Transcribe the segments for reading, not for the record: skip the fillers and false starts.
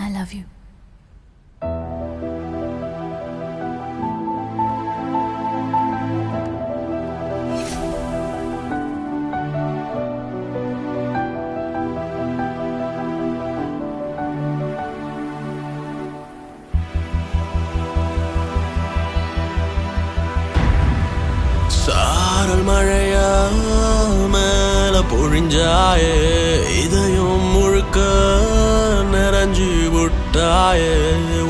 I love you. சாரல் மழையா மேல பொழிஞ்சாயே இதயம் முழுக்க நிறைஞ்சு விட்டாயே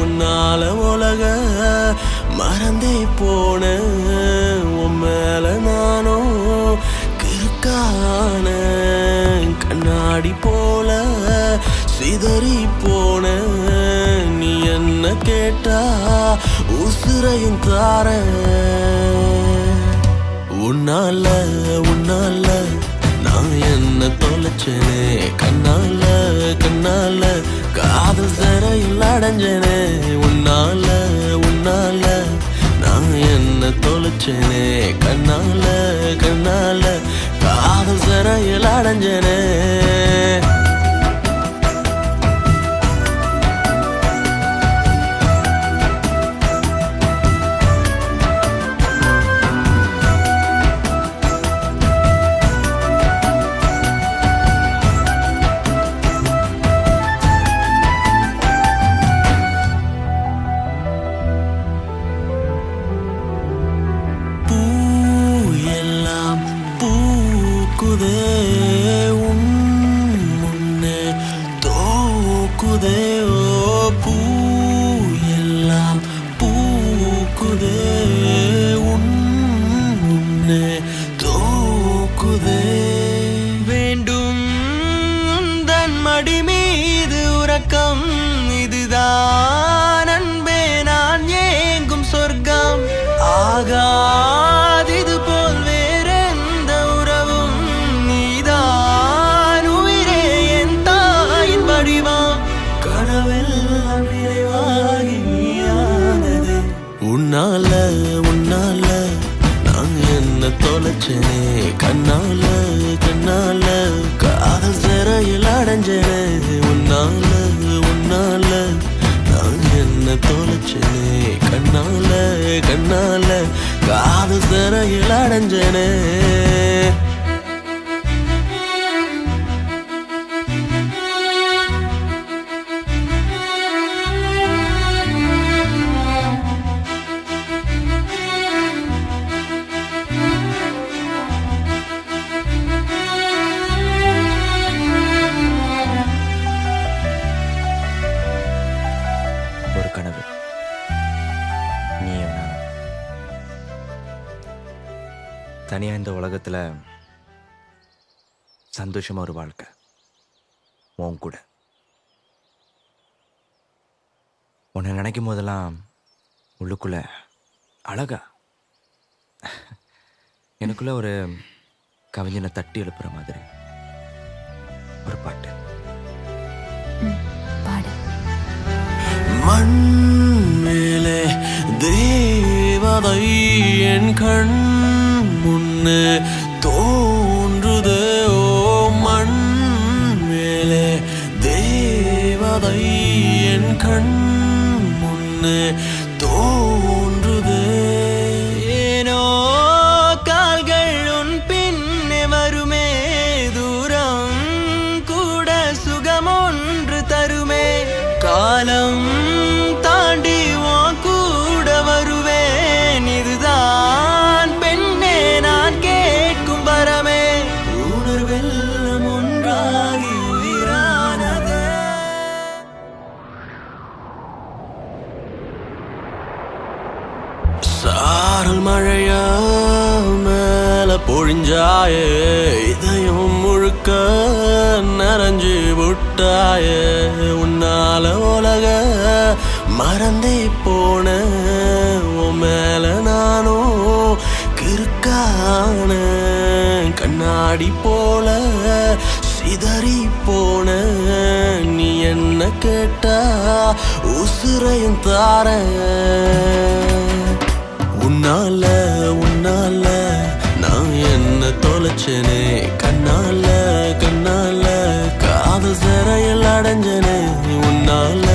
உன்னால உலக மறந்தே போன உன் மேல நானும் கிறுக்கான கண்ணாடி போல சிதறி போன நீ என்ன கேட்டா உசுரையும் தார உன்னால நான் என்ன தொலைச்சேனே கண்ணால காதல் சிறையில் அடைஞ்சேனே உன்னால நான் என்ன தொலைச்சேனே கண்ணால காதல் சிறையில் அடைஞ்சேனே முன்னே தோக்குதே ஓ பூ எல்லாம் பூக்குதே முன்னே தோக்குதே வேண்டும் தன் மடி மீது உறக்கம் இதுதான் அன்பே நான் ஏங்கும் சொர்க்கம் ஆகாதிது போல் வேறெந்த உறவும் நீதான் உயிரே என் தாயின் வடிவம் கனவெல்லாம் நிறைவாகி நீயானது உன்னால நான் என்ன தொலைச்சேனே கண்ணால காதல் சிறையில் அடைஞ்சேனே உன்னால நான் என்ன தொலைச்சேனே கண்ணால காதல் சிறையில் அடைஞ்சேனே ஒரு கனவு நீயும் நானும் தனியா இந்த உலகத்துல சந்தோஷமா ஒரு வாழ்க்கை உன் கூட உன்னை நினைக்கும் போதெல்லாம் உள்ளுக்குள்ள அழகா எனக்குள்ள ஒரு கவிஞனை தட்டி எழுப்புற மாதிரி ஒரு பாட்டு பாடு. மண் மேலே தேவதை என் கண் முன்னே தோன்றுதே ஓ மண் மேலே தேவதை என் கண் முன்னே தோன்றுதே ஏனோ கால்கள் உன் பின்னே வருமே தூரம் கூட சுகம் ஒன்று தருமே காலம் தாண்டி உன் கூட வருவேன் இதுதான் பெண்ணே நான் கேட்கும் வரமே உணர்வெல்லாம் ஒன்றாகி உயிரானதே சாரல் மழையா மேல பொழிஞ்சாயே இதயம் முழுக்க நிறைஞ்சு விட்டாயே உன்னால உலக மறந்தே போன உன் மேல நானும் கிறுக்கான கண்ணாடி போல சிதறி போன நீ என்ன கேட்டா உசுரையும் தார உன்னால நான் என்ன தொலைச்சேனே கண்ணால காதல் சிறையில் அடைஞ்சனே உன்னால